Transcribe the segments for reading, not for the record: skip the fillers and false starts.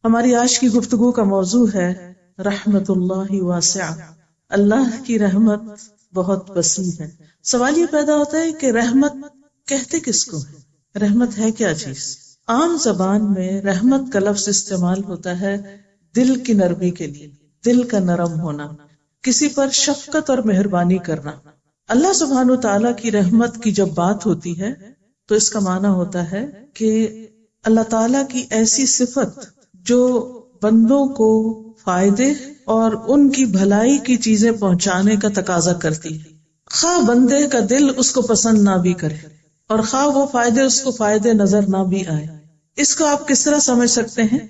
ہماری آج کی گفتگو کا موضوع ہے رحمت اللہ واسعہ، اللہ کی رحمت بہت وسیع ہے۔ سوال یہ پیدا ہوتا ہے کہ رحمت کہتے کس کو ہے؟ رحمت ہے کیا چیز؟ عام زبان میں رحمت کا لفظ استعمال ہوتا ہے دل کی نرمی کے لیے، دل کا نرم ہونا، کسی پر شفقت اور مہربانی کرنا۔ اللہ سبحانہ وتعالی کی رحمت کی جب بات ہوتی ہے تو اس کا معنی ہوتا ہے کہ اللہ تعالیٰ کی ایسی صفت جو بندوں کو فائدے اور ان کی بھلائی کی چیزیں پہنچانے کا تقاضا کرتی ہے، خواہ بندے کا دل اس کو پسند نہ بھی کرے اور خواہ وہ فائدے اس کو فائدے نظر نہ بھی آئے۔ اس کو آپ کس طرح سمجھ سکتے ہیں؟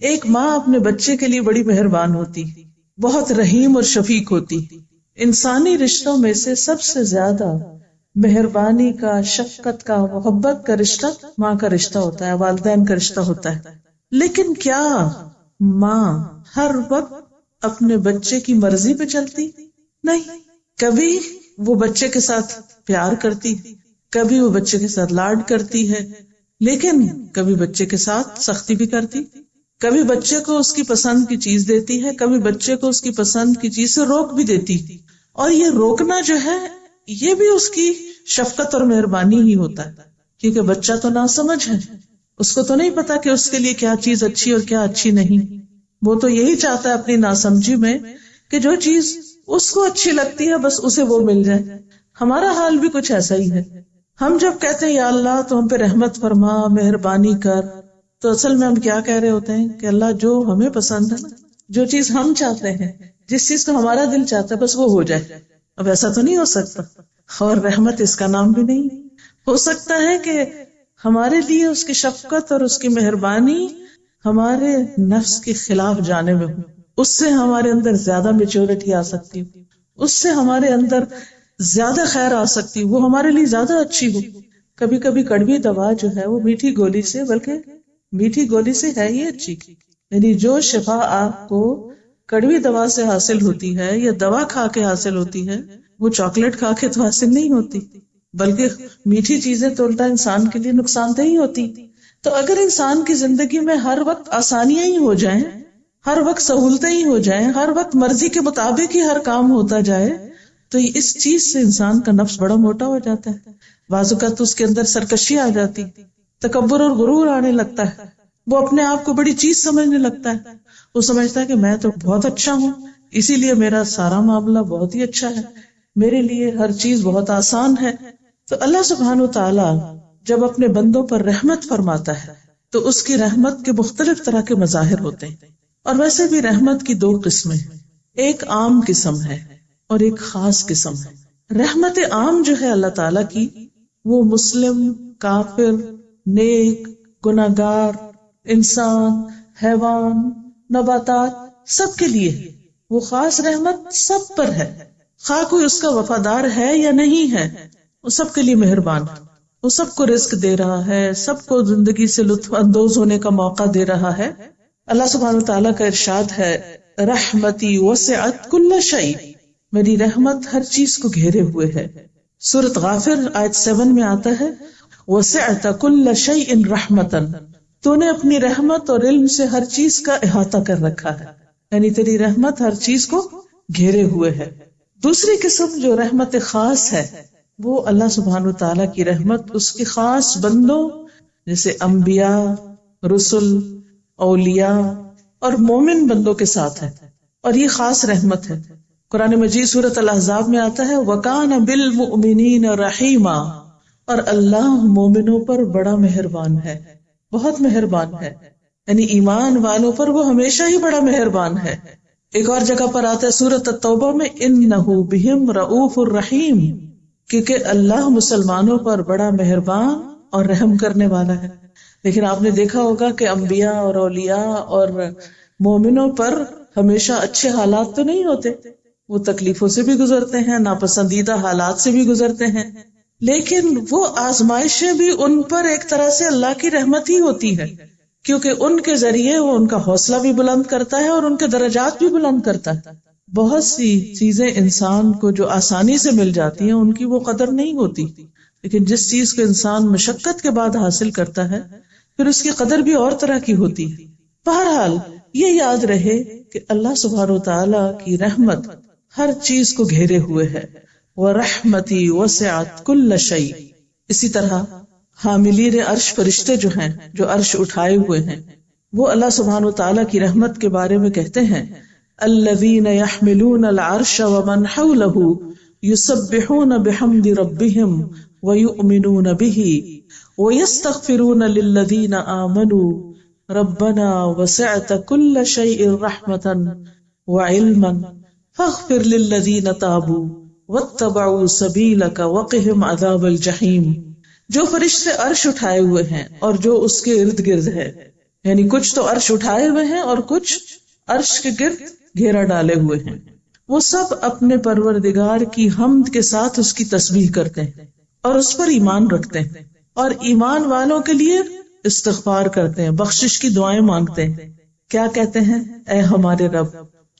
ایک ماں اپنے بچے کے لیے بڑی مہربان ہوتی، بہت رحیم اور شفیق ہوتی۔ انسانی رشتوں میں سے سب سے زیادہ مہربانی کا، شفقت کا، محبت کا رشتہ ماں کا رشتہ ہوتا ہے، والدین کا رشتہ ہوتا ہے۔ لیکن کیا ماں ہر وقت اپنے بچے کی مرضی پہ چلتی؟ نہیں، کبھی وہ بچے کے ساتھ پیار کرتی، کبھی وہ بچے کے ساتھ لاڈ کرتی ہے، لیکن کبھی بچے کے ساتھ سختی بھی کرتی، کبھی بچے کو اس کی پسند کی چیز دیتی ہے، کبھی بچے کو اس کی پسند کی چیز سے روک بھی دیتی۔ اور یہ روکنا جو ہے یہ بھی اس کی شفقت اور مہربانی ہی ہوتا ہے، کیونکہ بچہ تو ناسمجھ ہے، اس کو تو نہیں پتا کہ اس کے لیے کیا چیز اچھی اور کیا اچھی نہیں۔ وہ تو یہی چاہتا ہے اپنی ناسمجھی میں کہ جو چیز اس کو اچھی لگتی ہے بس اسے وہ مل جائے۔ ہمارا حال بھی کچھ ایسا ہی ہے۔ ہم جب کہتے ہیں یا اللہ تو ہم پہ رحمت فرما، مہربانی کر، تو اصل میں ہم کیا کہہ رہے ہوتے ہیں کہ اللہ جو ہمیں پسند ہے، جو چیز ہم چاہتے ہیں، جس چیز کو ہمارا دل چاہتا ہے بس وہ ہو جائے۔ اب ایسا تو نہیں ہو سکتا، اور رحمت اس کا نام بھی نہیں۔ ہو سکتا ہے کہ ہمارے لیے اس کی شفقت اور اس کی مہربانی ہمارے نفس کے خلاف جانے میں ہو، اس سے ہمارے اندر زیادہ میچورٹی آ سکتی ہو، اس سے ہمارے اندر زیادہ خیر آ سکتی، وہ ہمارے لیے زیادہ اچھی ہو۔ کبھی کبھی کڑوی دوا جو ہے وہ میٹھی گولی سے، بلکہ میٹھی گولی سے ہے ہی اچھی، یعنی جو شفا آپ کو کڑوی دوا سے حاصل ہوتی ہے یا دوا کھا کے حاصل ہوتی ہے، وہ چاکلیٹ کھا کے تو حاصل نہیں ہوتی، بلکہ میٹھی چیزیں تو الٹا انسان کے لیے نقصان دہ ہی ہوتی۔ تو اگر انسان کی زندگی میں ہر وقت آسانیاں ہی ہو جائیں، ہر وقت سہولتیں ہی ہو جائیں، ہر وقت مرضی کے مطابق ہی ہر کام ہوتا جائے، تو اس چیز سے انسان کا نفس بڑا موٹا ہو جاتا ہے، بعض اوقات اس کے اندر سرکشی آ جاتی، تکبر اور غرور آنے لگتا ہے، وہ اپنے آپ کو بڑی چیز سمجھنے لگتا ہے، وہ سمجھتا ہے کہ میں تو بہت اچھا ہوں، اسی لیے میرا سارا معاملہ بہت ہی اچھا ہے، میرے لیے ہر چیز بہت آسان ہے۔ تو اللہ سبحانہ وتعالی جب اپنے بندوں پر رحمت فرماتا ہے تو اس کی رحمت کے مختلف طرح کے مظاہر ہوتے ہیں، اور ویسے بھی رحمت کی دو قسمیں ہیں، ایک عام قسم ہے اور ایک خاص قسم ہے۔ رحمت عام جو ہے اللہ تعالیٰ کی، وہ مسلم، کافر، نیک، گناہگار، انسان، حیوان، نباتات سب کے لیے ہے۔ وہ خاص رحمت سب پر ہے، خواہ کوئی اس کا وفادار ہے یا نہیں ہے، وہ سب کے لیے مہربان ہے، وہ سب کو رزق دے رہا ہے، سب کو زندگی سے لطف اندوز ہونے کا موقع دے رہا ہے۔ اللہ سبحانہ وتعالیٰ کا ارشاد ہے رحمتی وسعت کل شیء، میری رحمت ہر چیز کو گھیرے ہوئے ہے۔ سورۃ غافر آیت 7 میں آتا ہے وسعت کل شیء رحمتا، تو نے اپنی رحمت اور علم سے ہر چیز کا احاطہ کر رکھا ہے، یعنی تیری رحمت ہر چیز کو گھیرے ہوئے ہے۔ دوسری قسم جو رحمت خاص ہے، وہ اللہ سبحانہ وتعالیٰ کی رحمت اس کے خاص بندوں جیسے انبیاء، رسل، اولیاء اور مومن بندوں کے ساتھ ہے، اور یہ خاص رحمت ہے۔ قرآن مجید سورۃ الاحزاب میں آتا ہے وَكَانَ بِالْمُؤْمِنِينَ رَحِيمًا، اور اللہ مومنوں پر بڑا مہربان ہے، بہت مہربان ہے، یعنی ایمان والوں پر وہ ہمیشہ ہی بڑا مہربان ہے۔ ایک اور جگہ پر آتا ہے سورۃ التوبہ میں اِنَّهُ بِهِمْ رَءُوفٌ رَحِيمٌ، کیونکہ اللہ مسلمانوں پر بڑا مہربان اور رحم کرنے والا ہے۔ لیکن آپ نے دیکھا ہوگا کہ انبیاء اور اولیاء اور مومنوں پر ہمیشہ اچھے حالات تو نہیں ہوتے، وہ تکلیفوں سے بھی گزرتے ہیں، ناپسندیدہ حالات سے بھی گزرتے ہیں، لیکن وہ آزمائشیں بھی ان پر ایک طرح سے اللہ کی رحمت ہی ہوتی ہے، کیونکہ ان کے ذریعے وہ ان کا حوصلہ بھی بلند کرتا ہے اور ان کے درجات بھی بلند کرتا ہے۔ بہت سی چیزیں انسان کو جو آسانی سے مل جاتی ہیں ان کی وہ قدر نہیں ہوتی، لیکن جس چیز کو انسان مشقت کے بعد حاصل کرتا ہے پھر اس کی قدر بھی اور طرح کی ہوتی ہے۔ بہرحال یہ یاد رہے کہ اللہ سبحانہ و تعالی کی رحمت ہر چیز کو گھیرے ہوئے ہے. وَرَحْمَتِي وَسِعَتْ كُلَّ شَيْءٍ. اسی طرح حاملین عرش فرشتے جو ہیں، جو عرش اٹھائے ہوئے ہیں، وہ اللہ سبحانہ و تعالی کی رحمت کے بارے میں کہتے ہیں الذین یحملون العرش ومن حولہ یسبحون بحمد ربہم ویؤمنون بہ ویستغفرون للذین آمنوا ربنا وسعت کل شیء رحمتا وعلما فاغفر للذین تابوا واتبعوا سبیلک وقہم عذاب الجحیم. جو فرشتے عرش اٹھائے ہوئے ہیں اور جو اس کے ارد گرد ہے، یعنی کچھ تو عرش اٹھائے ہوئے ہیں اور کچھ عرش کے گرد گھیرا ڈالے ہوئے ہیں، وہ سب اپنے پروردگار کی حمد کے ساتھ اس کی تسبیح کرتے ہیں اور اس پر ایمان رکھتے ہیں اور ایمان والوں کے لیے استغفار کرتے ہیں، بخشش کی دعائیں مانگتے ہیں. کیا کہتے ہیں؟ اے ہمارے رب،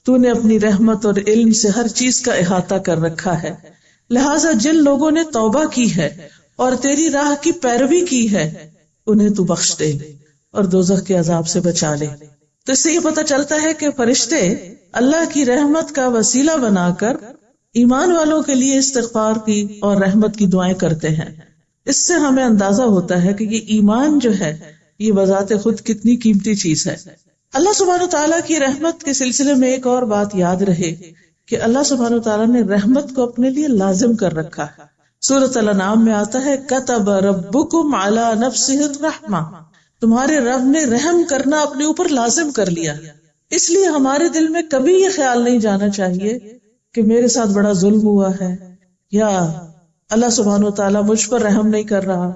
تو نے اپنی رحمت اور علم سے ہر چیز کا احاطہ کر رکھا ہے، لہٰذا جن لوگوں نے توبہ کی ہے اور تیری راہ کی پیروی کی ہے انہیں تو بخش دے اور دوزخ کے عذاب سے بچا لے. تو اس سے یہ پتہ چلتا ہے کہ فرشتے اللہ کی رحمت کا وسیلہ بنا کر ایمان والوں کے لیے استغفار کی اور رحمت کی دعائیں کرتے ہیں. اس سے ہمیں اندازہ ہوتا ہے کہ یہ ایمان جو ہے یہ بذات خود کتنی قیمتی چیز ہے. اللہ سبحانہ و تعالیٰ کی رحمت کے سلسلے میں ایک اور بات یاد رہے کہ اللہ سبحانہ و تعالیٰ نے رحمت کو اپنے لیے لازم کر رکھا ہے. سورۃ الانعام میں آتا ہے کتب ربکم علی نفسہ الرحمہ، تمہارے رب نے رحم کرنا اپنے اوپر لازم کر لیا. اس لیے ہمارے دل میں کبھی یہ خیال نہیں جانا چاہیے کہ میرے ساتھ بڑا ظلم ہوا ہے، یا اللہ سبحانہ و تعالیٰ مجھ پر رحم نہیں کر رہا،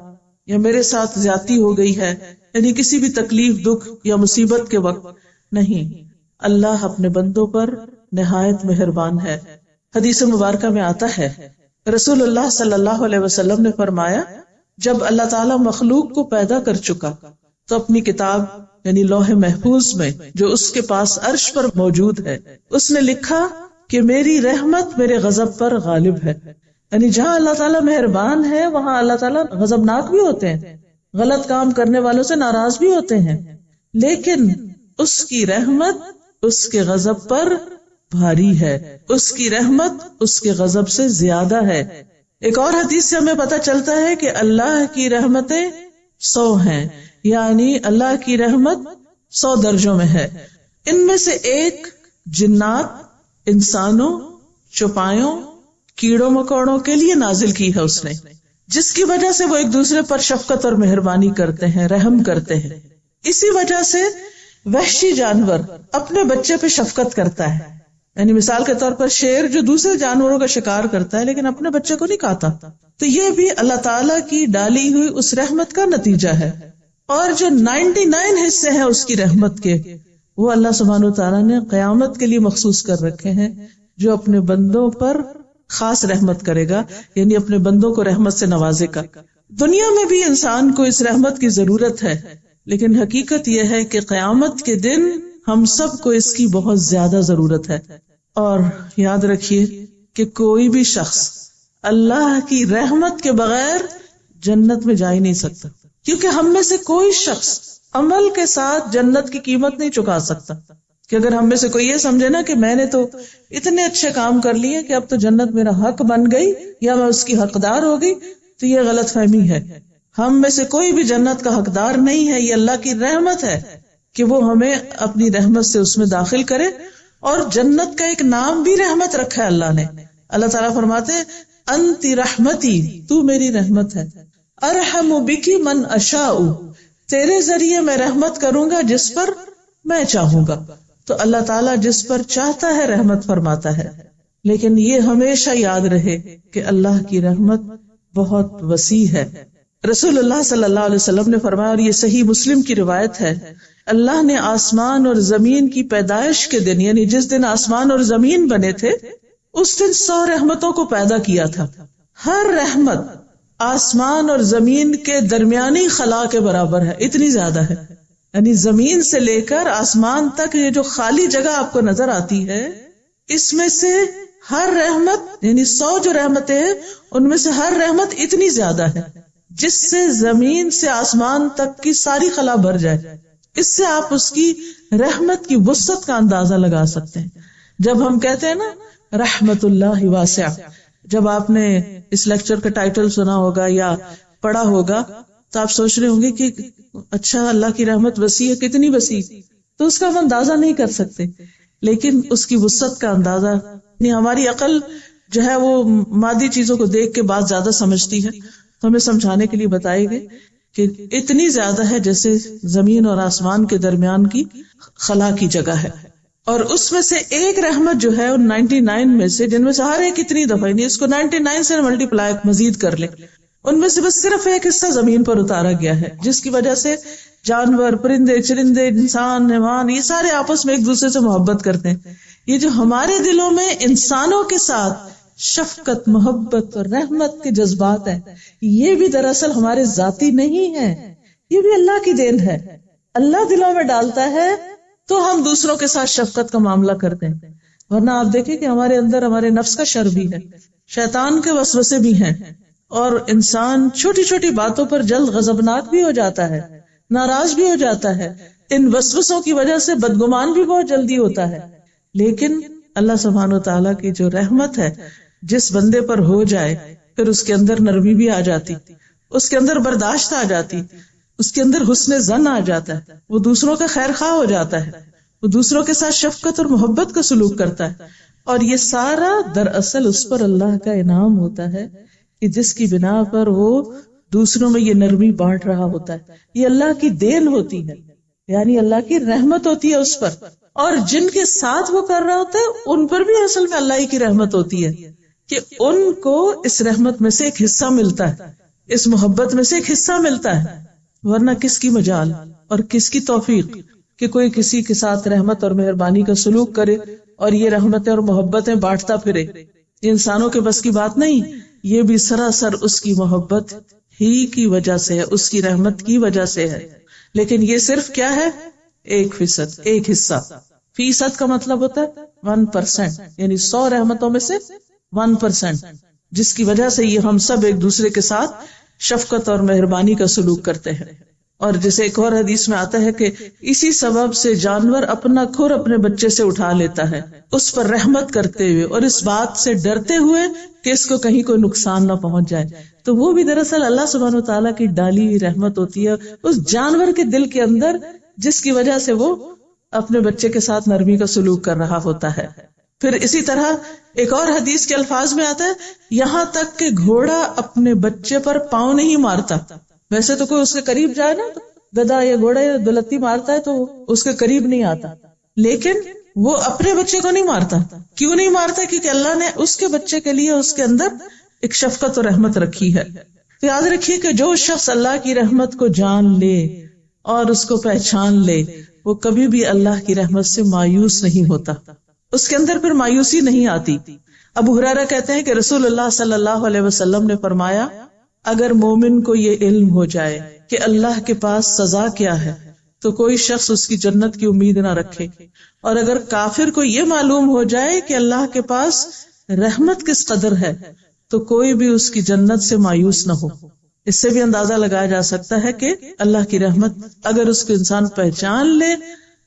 یا میرے ساتھ زیادتی ہو گئی ہے، یعنی کسی بھی تکلیف، دکھ یا مصیبت کے وقت. نہیں، اللہ اپنے بندوں پر نہایت مہربان ہے. حدیث مبارکہ میں آتا ہے رسول اللہ صلی اللہ علیہ وسلم نے فرمایا جب اللہ تعالیٰ مخلوق کو پیدا کر چکا تو اپنی کتاب یعنی لوح محفوظ میں جو اس کے پاس عرش پر موجود ہے اس نے لکھا کہ میری رحمت میرے غضب پر غالب ہے. یعنی جہاں اللہ تعالیٰ مہربان ہے وہاں اللہ تعالیٰ غضبناک بھی ہوتے ہیں، غلط کام کرنے والوں سے ناراض بھی ہوتے ہیں، لیکن اس کی رحمت اس کے غضب پر بھاری ہے، اس کی رحمت اس کے غضب سے زیادہ ہے. ایک اور حدیث سے ہمیں پتہ چلتا ہے کہ اللہ کی رحمتیں 100 ہیں، یعنی اللہ کی رحمت 100 درجوں میں ہے. ان میں سے ایک جنات، انسانوں، چوپایوں، کیڑوں مکوڑوں کے لیے نازل کی ہے اس نے، جس کی وجہ سے وہ ایک دوسرے پر شفقت اور مہربانی کرتے ہیں، رحم کرتے ہیں. اسی وجہ سے وحشی جانور اپنے بچے پہ شفقت کرتا ہے، یعنی مثال کے طور پر شیر جو دوسرے جانوروں کا شکار کرتا ہے لیکن اپنے بچے کو نہیں کھاتا، تو یہ بھی اللہ تعالیٰ کی ڈالی ہوئی اس رحمت کا نتیجہ ہے. اور جو 99 حصے ہیں اس کی رحمت کے، وہ اللہ سبحانہ و تعالیٰ نے قیامت کے لیے مخصوص کر رکھے ہیں، جو اپنے بندوں پر خاص رحمت کرے گا، یعنی اپنے بندوں کو رحمت سے نوازے گا. دنیا میں بھی انسان کو اس رحمت کی ضرورت ہے، لیکن حقیقت یہ ہے کہ قیامت کے دن ہم سب کو اس کی بہت زیادہ ضرورت ہے. اور یاد رکھیے کہ کوئی بھی شخص اللہ کی رحمت کے بغیر جنت میں جا ہی نہیں سکتا، کیونکہ ہم میں سے کوئی شخص عمل کے ساتھ جنت کی قیمت نہیں چکا سکتا. کہ اگر ہم میں سے کوئی یہ سمجھے نا کہ میں نے تو اتنے اچھے کام کر لیے کہ اب تو جنت میرا حق بن گئی یا میں اس کی حقدار ہو گئی، تو یہ غلط فہمی ہے. ہم میں سے کوئی بھی جنت کا حقدار نہیں ہے، یہ اللہ کی رحمت ہے کہ وہ ہمیں اپنی رحمت سے اس میں داخل کرے. اور جنت کا ایک نام بھی رحمت رکھا ہے اللہ نے. اللہ تعالیٰ فرماتے ہیں انتی رحمتی، تو میری رحمت ہے، ارحم بکی من اشاء، تیرے ذریعے میں رحمت کروں گا جس پر میں چاہوں گا. تو اللہ تعالیٰ جس پر چاہتا ہے رحمت فرماتا ہے. لیکن یہ ہمیشہ یاد رہے کہ اللہ کی رحمت بہت وسیع ہے. رسول اللہ صلی اللہ علیہ وسلم نے فرمایا، اور یہ صحیح مسلم کی روایت ہے، اللہ نے آسمان اور زمین کی پیدائش کے دن، یعنی جس دن آسمان اور زمین بنے تھے، اس دن 100 رحمتوں کو پیدا کیا تھا. ہر رحمت آسمان اور زمین کے درمیانی خلا کے برابر ہے، اتنی زیادہ ہے. یعنی زمین سے لے کر آسمان تک یہ جو خالی جگہ آپ کو نظر آتی ہے، اس میں سے ہر رحمت یعنی 100 جو رحمتیں ہیں ان میں سے ہر رحمت اتنی زیادہ ہے جس سے زمین سے آسمان تک کی ساری خلا بھر جائے. اس سے آپ اس کی رحمت کی وسعت کا اندازہ لگا سکتے ہیں. جب ہم کہتے ہیں نا رحمت اللہ واسع، جب آپ نے اس لیکچر کا ٹائٹل سنا ہوگا یا پڑھا ہوگا تو آپ سوچ رہے ہوں گے کہ اچھا اللہ کی رحمت وسیع ہے، کتنی وسیع، تو اس کا ہم اندازہ نہیں کر سکتے، لیکن اس کی وسعت کا اندازہ ہماری عقل جو ہے وہ مادی چیزوں کو دیکھ کے بات زیادہ سمجھتی ہے، تو ہمیں سمجھانے کے لیے بتائے گئے کہ اتنی زیادہ ہے جیسے زمین اور آسمان کے درمیان کی خلا کی جگہ ہے. اور اس میں سے ایک رحمت جو ہے ان 99 میں سے، جن میں سے ہر ایک اتنی دفعہ نہیں، اس کو 99 سے ملٹیپلائی مزید کر لیں، ان میں سے بس صرف ایک حصہ زمین پر اتارا گیا ہے، جس کی وجہ سے جانور، پرندے، چرندے، انسان، حیوان، یہ سارے آپس میں ایک دوسرے سے محبت کرتے ہیں. یہ جو ہمارے دلوں میں انسانوں کے ساتھ شفقت، محبت اور رحمت کے جذبات ہیں، یہ بھی دراصل ہمارے ذاتی نہیں ہیں، یہ بھی اللہ کی دین ہے. اللہ دلوں میں ڈالتا ہے تو ہم دوسروں کے ساتھ شفقت کا معاملہ کرتے ہیں. ورنہ آپ دیکھیں کہ ہمارے اندر ہمارے نفس کا شر بھی ہے، شیطان کے وسوسے بھی ہیں، اور انسان چھوٹی چھوٹی باتوں پر جلد غضبناک بھی ہو جاتا ہے، ناراض بھی ہو جاتا ہے. ان وسوسوں کی وجہ سے بدگمان بھی بہت جلدی ہوتا ہے. لیکن اللہ سبحانہ وتعالیٰ کی جو رحمت ہے جس بندے پر ہو جائے، پھر اس کے اندر نرمی بھی آ جاتی، اس کے اندر برداشت آ جاتی، اس کے اندر حسن ظن آ جاتا ہے، وہ دوسروں کا خیر خواہ ہو جاتا ہے، وہ دوسروں کے ساتھ شفقت اور محبت کا سلوک کرتا ہے. اور یہ سارا دراصل اس پر اللہ کا انعام ہوتا ہے کہ جس کی بنا پر وہ دوسروں میں یہ نرمی بانٹ رہا ہوتا ہے. یہ اللہ کی دین ہوتی ہے، یعنی اللہ کی رحمت ہوتی ہے اس پر. اور جن کے ساتھ وہ کر رہا ہوتا ہے ان پر بھی اصل میں اللہ کی رحمت ہوتی ہے کہ ان کو اس رحمت میں سے ایک حصہ ملتا ہے، اس محبت میں سے ایک حصہ ملتا ہے. ورنہ کس کی مجال اور کس کی توفیق کہ کوئی کسی کے ساتھ رحمت اور مہربانی کا سلوک کرے اور یہ رحمتیں اور محبتیں بانٹتا پھرے. یہ انسانوں کے بس کی بات نہیں، یہ بھی سراسر اس کی محبت ہی کی وجہ سے ہے، اس کی رحمت کی وجہ سے ہے. لیکن یہ صرف کیا ہے؟ 1%، ایک حصہ. فیصد کا مطلب ہوتا ہے 1%، یعنی 100 رحمتوں میں سے 1%، جس کی وجہ سے یہ ہم سب ایک دوسرے کے ساتھ شفقت اور مہربانی کا سلوک کرتے ہیں. اور جیسے ایک اور حدیث میں آتا ہے کہ اسی سبب سے جانور اپنا کھر اپنے بچے سے اٹھا لیتا ہے، اس پر رحمت کرتے ہوئے اور اس بات سے ڈرتے ہوئے کہ اس کو کہیں کوئی نقصان نہ پہنچ جائے. تو وہ بھی دراصل اللہ سبحانہ و تعالیٰ کی ڈالی ہوئی رحمت ہوتی ہے اس جانور کے دل کے اندر، جس کی وجہ سے وہ اپنے بچے کے ساتھ نرمی کا سلوک کر رہا ہوتا ہے. پھر اسی طرح ایک اور حدیث کے الفاظ میں آتا ہے یہاں تک کہ گھوڑا اپنے بچے پر پاؤں نہیں مارتا. ویسے تو کوئی اس کے قریب جائے نا، گدھا یا گھوڑا یا دلتی مارتا ہے تو اس کے قریب نہیں آتا، لیکن وہ اپنے بچے کو نہیں مارتا. کیوں نہیں مارتا؟ کیونکہ اللہ نے اس کے بچے کے لیے اس کے اندر ایک شفقت اور رحمت رکھی ہے. تو یاد رکھیے کہ جو شخص اللہ کی رحمت کو جان لے اور اس کو پہچان لے، وہ کبھی بھی اللہ کی رحمت سے مایوس نہیں ہوتا، اس کے اندر پھر مایوسی نہیں آتی. ابو ہریرہ کہتے ہیں کہ رسول اللہ صلی اللہ علیہ وسلم نے فرمایا اگر مومن کو یہ علم ہو جائے کہ اللہ کے پاس سزا کیا ہے تو کوئی شخص اس کی جنت کی امید نہ رکھے، اور اگر کافر کو یہ معلوم ہو جائے کہ اللہ کے پاس رحمت کس قدر ہے تو کوئی بھی اس کی جنت سے مایوس نہ ہو. اس سے بھی اندازہ لگایا جا سکتا ہے کہ اللہ کی رحمت اگر اس کو انسان پہچان لے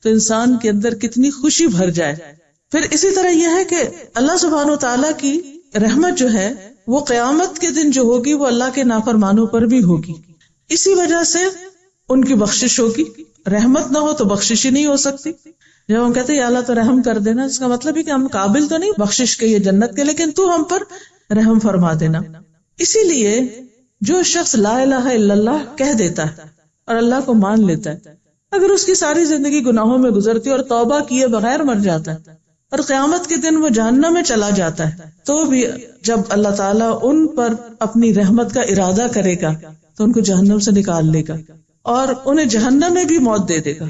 تو انسان کے اندر کتنی خوشی بھر جائے. پھر اسی طرح یہ ہے کہ اللہ سبحانہ و تعالیٰ کی رحمت جو ہے وہ قیامت کے دن جو ہوگی وہ اللہ کے نافرمانوں پر بھی ہوگی. اسی وجہ سے ان کی بخشش ہوگی. رحمت نہ ہو تو بخشش ہی نہیں ہو سکتی. جب ہم کہتے ہیں یا اللہ تو رحم کر دینا، اس کا مطلب ہے کہ ہم قابل تو نہیں بخشش کے، یہ جنت کے، لیکن تو ہم پر رحم فرما دینا. اسی لیے جو شخص لا الہ الا اللہ کہہ دیتا ہے اور اللہ کو مان لیتا ہے، اگر اس کی ساری زندگی گناہوں میں گزرتی اور توبہ کیے بغیر مر جاتا ہے اور قیامت کے دن وہ جہنم میں چلا جاتا ہے، تو بھی جب اللہ تعالیٰ ان پر اپنی رحمت کا ارادہ کرے گا تو ان کو جہنم سے نکال لے گا اور انہیں جہنم میں بھی موت دے دے گا.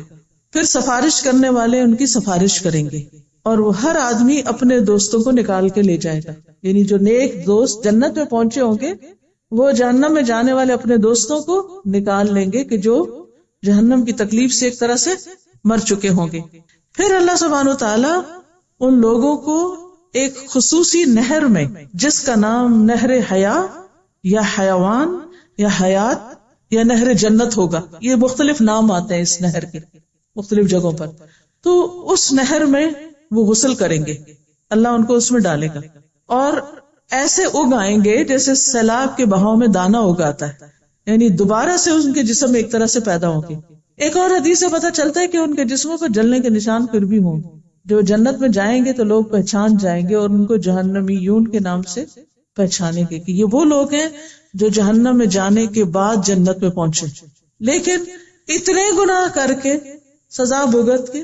پھر سفارش کرنے والے ان کی سفارش کریں گے اور وہ ہر آدمی اپنے دوستوں کو نکال کے لے جائے گا. یعنی جو نیک دوست جنت میں پہنچے ہوں گے وہ جہنم میں جانے والے اپنے دوستوں کو نکال لیں گے کہ جو جہنم کی تکلیف سے ایک طرح سے مر چکے ہوں گے. پھر اللہ سبحانہ و تعالیٰ ان لوگوں کو ایک خصوصی نہر میں، جس کا نام نہر حیا یا حیوان یا حیات یا نہر جنت ہوگا. یہ مختلف نام آتے ہیں اس نہر کے مختلف جگہوں پر. تو اس نہر میں وہ غسل کریں گے، اللہ ان کو اس میں ڈالے گا، اور ایسے اگ آئیں گے جیسے سیلاب کے بہاؤ میں دانا اگاتا ہے، یعنی دوبارہ سے ان کے جسم ایک طرح سے پیدا ہوں گے. ایک اور حدیث سے پتہ چلتا ہے کہ ان کے جسموں پر جلنے کے نشان پھر بھی ہوں گے. جو جنت میں جائیں گے تو لوگ پہچان جائیں گے اور ان کو جہنمیون کے نام سے پہچانیں گے کہ یہ وہ لوگ ہیں جو جہنم میں جانے کے بعد جنت میں پہنچے، لیکن اتنے گناہ کر کے سزا بھگت کے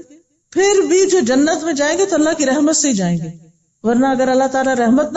پھر بھی جو جنت میں جائیں گے تو اللہ کی رحمت سے ہی جائیں گے. ورنہ اگر اللہ تعالیٰ رحمت